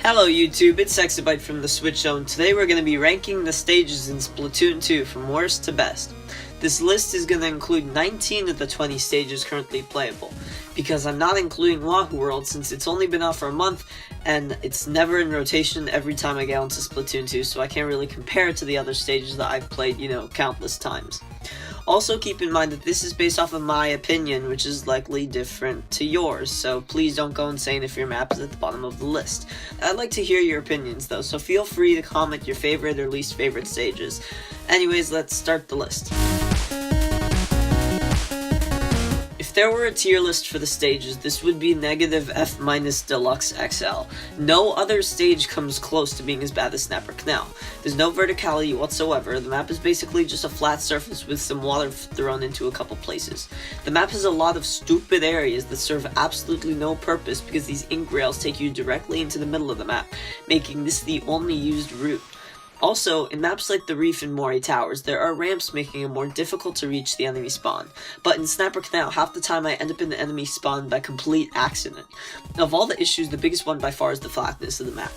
Hello YouTube, it's Exabyte from the Switch Zone. Today we're going to be ranking the stages in Splatoon 2 from worst to best. This list is going to include 19 of the 20 stages currently playable, because I'm not including Wahoo World since it's only been out for a month and it's never in rotation every time I get onto Splatoon 2, so I can't really compare it to the other stages that I've played, countless times. Also keep in mind that this is based off of my opinion, which is likely different to yours, so please don't go insane if your map is at the bottom of the list. I'd like to hear your opinions though, so feel free to comment your favorite or least favorite stages. Anyways, let's start the list. If there were a tier list for the stages, this would be -F- Deluxe XL. No other stage comes close to being as bad as Snapper Canal. There's no verticality whatsoever. The map is basically just a flat surface with some water thrown into a couple places. The map has a lot of stupid areas that serve absolutely no purpose because these ink rails take you directly into the middle of the map, making this the only used route. Also, in maps like the Reef and Moray Towers, there are ramps making it more difficult to reach the enemy spawn. But in Snapper Canal, half the time I end up in the enemy spawn by complete accident. Of all the issues, the biggest one by far is the flatness of the map.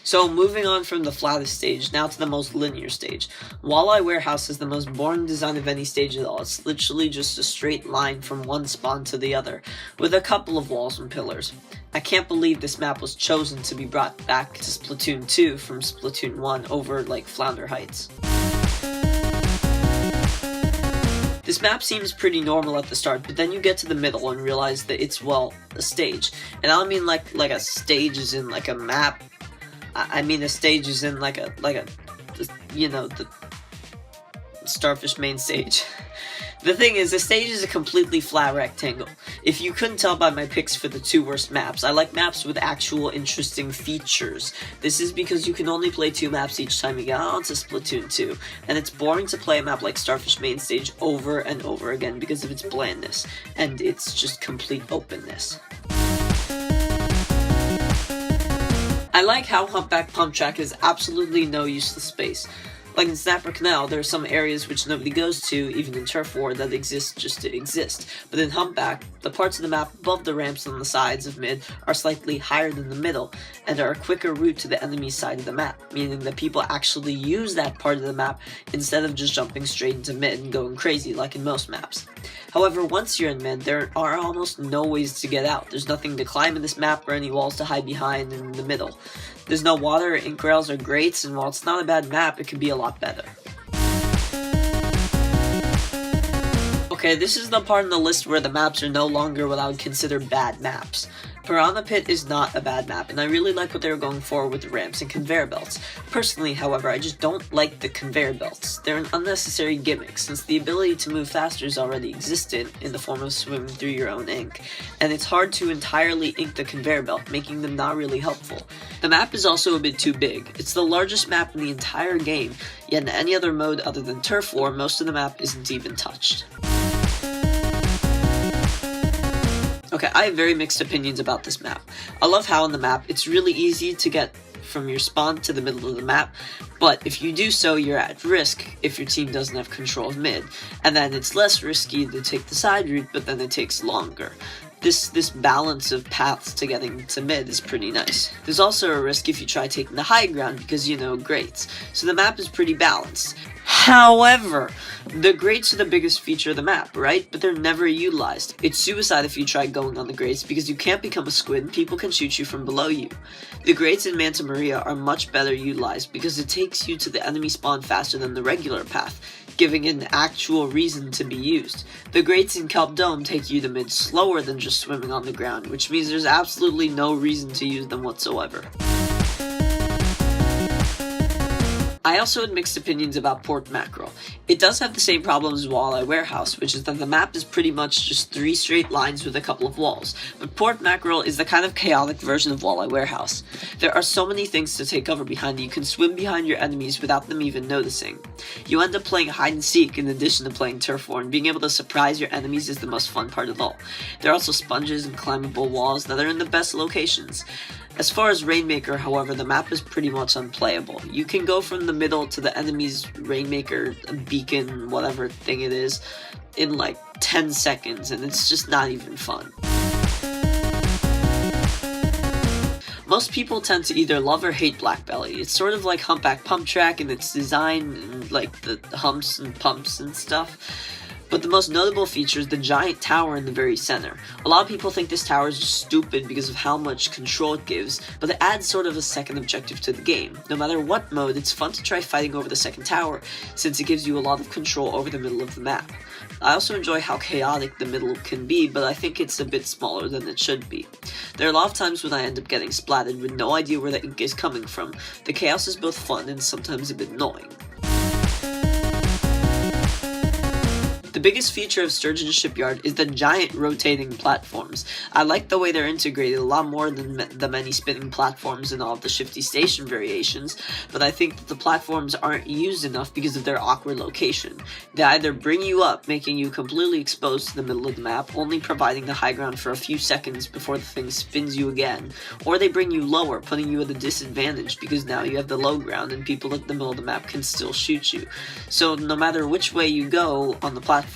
So moving on from the flattest stage, now to the most linear stage. Walleye Warehouse is the most boring design of any stage at all. It's literally just a straight line from one spawn to the other, with a couple of walls and pillars. I can't believe this map was chosen to be brought back to Splatoon 2 from Splatoon 1 over like Flounder Heights. This map seems pretty normal at the start, but then you get to the middle and realize that it's, well, a stage. And I don't mean like a stage is in like a map. I mean a stage is in like a the Starfish Mainstage. The thing is, the stage is a completely flat rectangle. If you couldn't tell by my picks for the two worst maps, I like maps with actual interesting features. This is because you can only play 2 maps each time you get onto Splatoon 2, and it's boring to play a map like Starfish Mainstage over and over again because of its blandness, and its just complete openness. I like how Humpback Pump Track has absolutely no useless space. Like in Snapper Canal, there are some areas which nobody goes to, even in Turf War, that exist just to exist. But in Humpback, the parts of the map above the ramps on the sides of mid are slightly higher than the middle, and are a quicker route to the enemy side of the map, meaning that people actually use that part of the map instead of just jumping straight into mid and going crazy like in most maps. However, once you're in mid, there are almost no ways to get out. There's nothing to climb in this map or any walls to hide behind in the middle. There's no water, ink rails or grates, and while it's not a bad map, it can be a lot better. Okay, this is the part in the list where the maps are no longer what I would consider bad maps. Piranha Pit is not a bad map, and I really like what they were going for with the ramps and conveyor belts. Personally, however, I just don't like the conveyor belts. They're an unnecessary gimmick, since the ability to move faster is already existent in the form of swimming through your own ink, and it's hard to entirely ink the conveyor belt, making them not really helpful. The map is also a bit too big. It's the largest map in the entire game, yet in any other mode other than Turf War, most of the map isn't even touched. Okay, I have very mixed opinions about this map. I love how on the map, it's really easy to get from your spawn to the middle of the map, but if you do so, you're at risk if your team doesn't have control of mid, and then it's less risky to take the side route, but then it takes longer. This balance of paths to getting to mid is pretty nice. There's also a risk if you try taking the high ground because, grates, so the map is pretty balanced. However, the grates are the biggest feature of the map, right? But they're never utilized. It's suicide if you try going on the grates because you can't become a squid and people can shoot you from below you. The grates in Manta Maria are much better utilized because it takes you to the enemy spawn faster than the regular path, giving it an actual reason to be used. The grates in Kelp Dome take you to mid slower than just swimming on the ground, which means there's absolutely no reason to use them whatsoever. I also had mixed opinions about Port Mackerel. It does have the same problems as Walleye Warehouse, which is that the map is pretty much just 3 straight lines with a couple of walls, but Port Mackerel is the kind of chaotic version of Walleye Warehouse. There are so many things to take cover behind, you can swim behind your enemies without them even noticing. You end up playing hide and seek in addition to playing Turf War, and being able to surprise your enemies is the most fun part of all. There are also sponges and climbable walls that are in the best locations. As far as Rainmaker, however, the map is pretty much unplayable. You can go from the middle to the enemy's Rainmaker beacon, whatever thing it is, in like 10 seconds, and it's just not even fun. Most people tend to either love or hate Blackbelly. It's sort of like Humpback Pump Track in its design, and like the humps and pumps and stuff. But the most notable feature is the giant tower in the very center. A lot of people think this tower is just stupid because of how much control it gives, but it adds sort of a second objective to the game. No matter what mode, it's fun to try fighting over the second tower, since it gives you a lot of control over the middle of the map. I also enjoy how chaotic the middle can be, but I think it's a bit smaller than it should be. There are a lot of times when I end up getting splatted with no idea where the ink is coming from. The chaos is both fun and sometimes a bit annoying. The biggest feature of Sturgeon Shipyard is the giant rotating platforms. I like the way they're integrated a lot more than the many spinning platforms in all of the Shifty Station variations, but I think that the platforms aren't used enough because of their awkward location. They either bring you up, making you completely exposed to the middle of the map, only providing the high ground for a few seconds before the thing spins you again, or they bring you lower, putting you at a disadvantage because now you have the low ground and people at the middle of the map can still shoot you. So no matter which way you go on the platforms,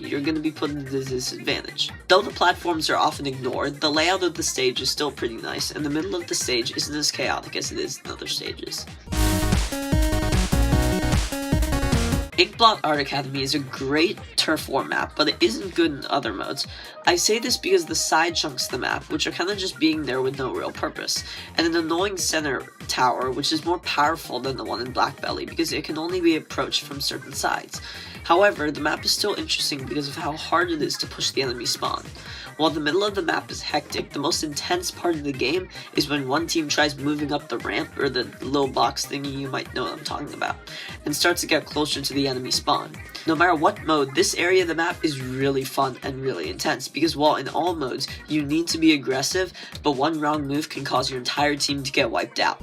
you're going to be put at a disadvantage. Though the platforms are often ignored, the layout of the stage is still pretty nice, and the middle of the stage isn't as chaotic as it is in other stages. Inkblot Art Academy is a great turf war map, but it isn't good in other modes. I say this because the side chunks of the map, which are kind of just being there with no real purpose, and an annoying center tower, which is more powerful than the one in Blackbelly because it can only be approached from certain sides. However, the map is still interesting because of how hard it is to push the enemy spawn. While the middle of the map is hectic, the most intense part of the game is when one team tries moving up the ramp, or the little box thingy, you might know what I'm talking about, and starts to get closer to the enemy spawn. No matter what mode, this area of the map is really fun and really intense, because while in all modes you need to be aggressive, but one wrong move can cause your entire team to get wiped out.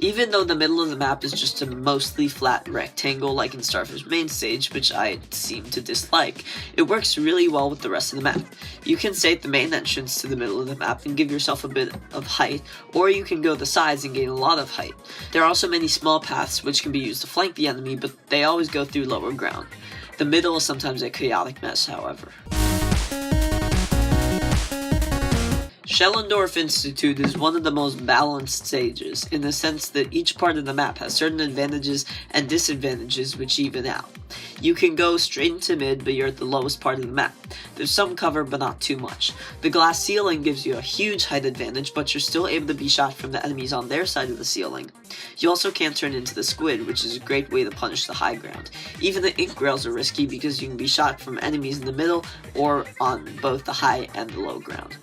Even though the middle of the map is just a mostly flat rectangle like in Starfish Mainstage, which I seem to dislike, it works really well with the rest of the map. You can stay at the main entrance to the middle of the map and give yourself a bit of height, or you can go the sides and gain a lot of height. There are also many small paths which can be used to flank the enemy, but they always go through lower ground. The middle is sometimes a chaotic mess, however. Shellendorf Institute is one of the most balanced stages, in the sense that each part of the map has certain advantages and disadvantages which even out. You can go straight into mid, but you're at the lowest part of the map. There's some cover, but not too much. The glass ceiling gives you a huge height advantage, but you're still able to be shot from the enemies on their side of the ceiling. You also can't turn into the squid, which is a great way to punish the high ground. Even the ink rails are risky because you can be shot from enemies in the middle, or on both the high and the low ground.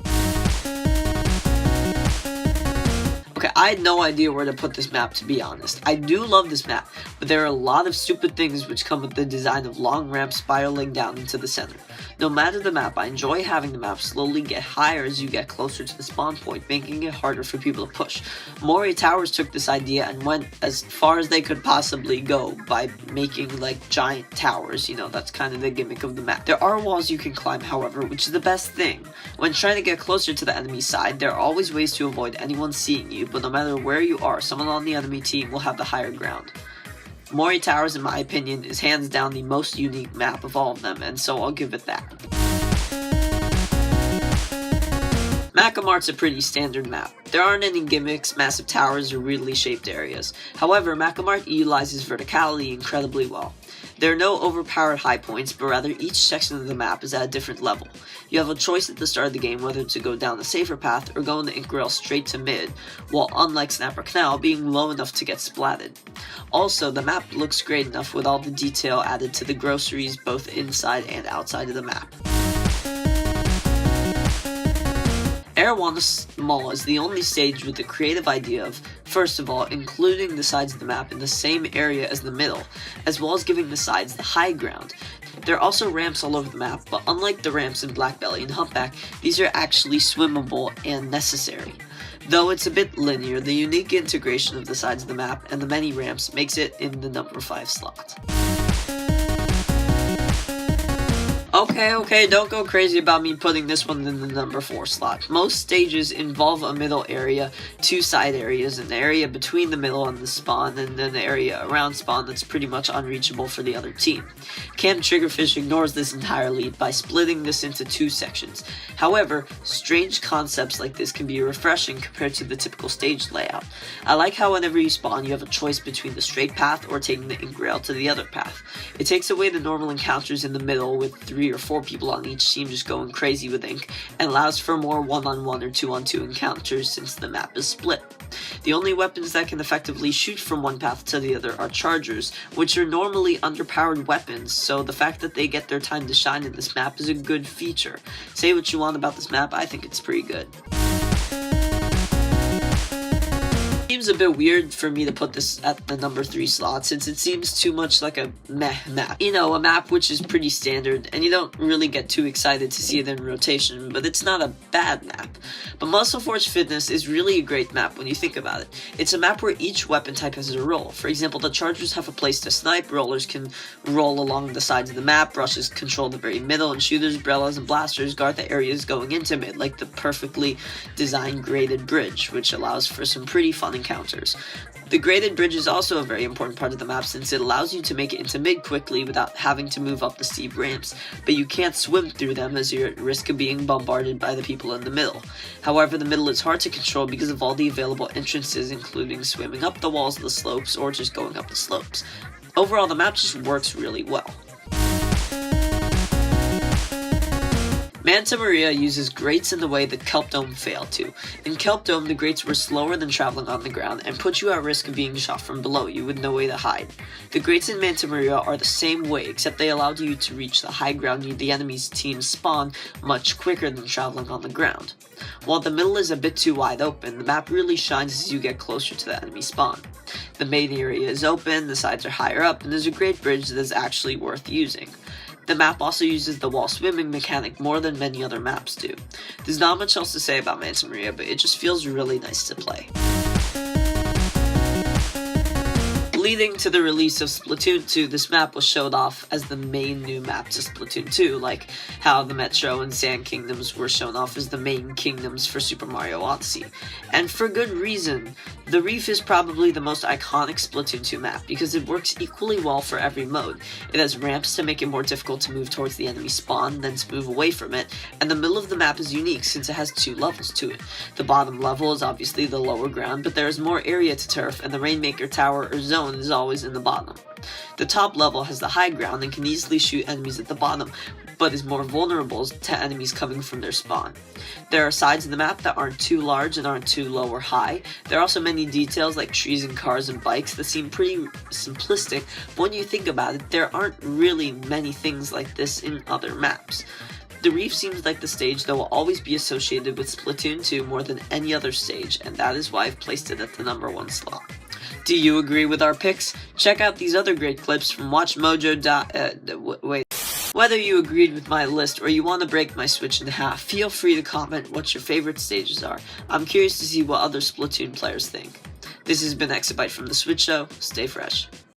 Okay, I had no idea where to put this map, to be honest. I do love this map, but there are a lot of stupid things which come with the design of long ramps spiraling down into the center. No matter the map, I enjoy having the map slowly get higher as you get closer to the spawn point, making it harder for people to push. Moray Towers took this idea and went as far as they could possibly go by making like giant towers, that's kind of the gimmick of the map. There are walls you can climb, however, which is the best thing. When trying to get closer to the enemy side, there are always ways to avoid anyone seeing you, but no matter where you are, someone on the enemy team will have the higher ground. Moray Towers, in my opinion, is hands down the most unique map of all of them, and so I'll give it that. Mako Mart's a pretty standard map. There aren't any gimmicks, massive towers, or weirdly shaped areas. However, Mako Mart utilizes verticality incredibly well. There are no overpowered high points, but rather each section of the map is at a different level. You have a choice at the start of the game whether to go down the safer path or go in the ink rail straight to mid, while unlike Snap or Canal, being low enough to get splatted. Also, the map looks great enough with all the detail added to the groceries both inside and outside of the map. Arowana Mall is the only stage with the creative idea of, first of all, including the sides of the map in the same area as the middle, as well as giving the sides the high ground. There are also ramps all over the map, but unlike the ramps in Blackbelly and Humpback, these are actually swimmable and necessary. Though it's a bit linear, the unique integration of the sides of the map and the many ramps makes it in the number 5 slot. Okay, don't go crazy about me putting this one in the number 4 slot. Most stages involve a middle area, 2 side areas, an area between the middle and the spawn, and then an area around spawn that's pretty much unreachable for the other team. Camp Triggerfish ignores this entirely by splitting this into 2 sections. However, strange concepts like this can be refreshing compared to the typical stage layout. I like how whenever you spawn, you have a choice between the straight path or taking the ink rail to the other path. It takes away the normal encounters in the middle with 3 or 4 people on each team just going crazy with ink, and allows for more 1-on-1 or 2-on-2 encounters since the map is split. The only weapons that can effectively shoot from one path to the other are chargers, which are normally underpowered weapons, so the fact that they get their time to shine in this map is a good feature. Say what you want about this map, I think it's pretty good. Seems a bit weird for me to put this at the number 3 slot since it seems too much like a meh map. You know, a map which is pretty standard and you don't really get too excited to see it in rotation, but it's not a bad map. But Musselforge Fitness is really a great map when you think about it. It's a map where each weapon type has a role. For example, the chargers have a place to snipe, rollers can roll along the sides of the map, rushes control the very middle, and shooters, umbrellas, and blasters guard the areas going into mid, like the perfectly designed graded bridge, which allows for some pretty fun encounters. The graded bridge is also a very important part of the map since it allows you to make it into mid quickly without having to move up the steep ramps, but you can't swim through them as you're at risk of being bombarded by the people in the middle. However, the middle is hard to control because of all the available entrances, including swimming up the walls of the slopes or just going up the slopes. Overall, the map just works really well. Manta Maria uses grates in the way that Kelp Dome failed to. In Kelp Dome, the grates were slower than traveling on the ground and put you at risk of being shot from below you with no way to hide. The grates in Manta Maria are the same way, except they allowed you to reach the high ground near the enemy's team's spawn much quicker than traveling on the ground. While the middle is a bit too wide open, the map really shines as you get closer to the enemy spawn. The main area is open, the sides are higher up, and there's a great bridge that is actually worth using. The map also uses the wall swimming mechanic more than many other maps do. There's not much else to say about Manta Maria, but it just feels really nice to play. Leading to the release of Splatoon 2, this map was showed off as the main new map to Splatoon 2, like how the Metro and Sand Kingdoms were shown off as the main kingdoms for Super Mario Odyssey. And for good reason. The Reef is probably the most iconic Splatoon 2 map because it works equally well for every mode. It has ramps to make it more difficult to move towards the enemy spawn than to move away from it, and the middle of the map is unique since it has 2 levels to it. The bottom level is obviously the lower ground, but there is more area to turf, and the Rainmaker Tower or zone is always in the bottom. The top level has the high ground and can easily shoot enemies at the bottom, but is more vulnerable to enemies coming from their spawn. There are sides of the map that aren't too large and aren't too low or high. There are also many details like trees and cars and bikes that seem pretty simplistic, but when you think about it, there aren't really many things like this in other maps. The Reef seems like the stage that will always be associated with Splatoon 2 more than any other stage, and that is why I've placed it at the number 1 slot. Do you agree with our picks? Check out these other great clips from WatchMojo. Whether you agreed with my list or you want to break my Switch in half, feel free to comment what your favorite stages are. I'm curious to see what other Splatoon players think. This has been Exabyte from The Switch Show. Stay fresh.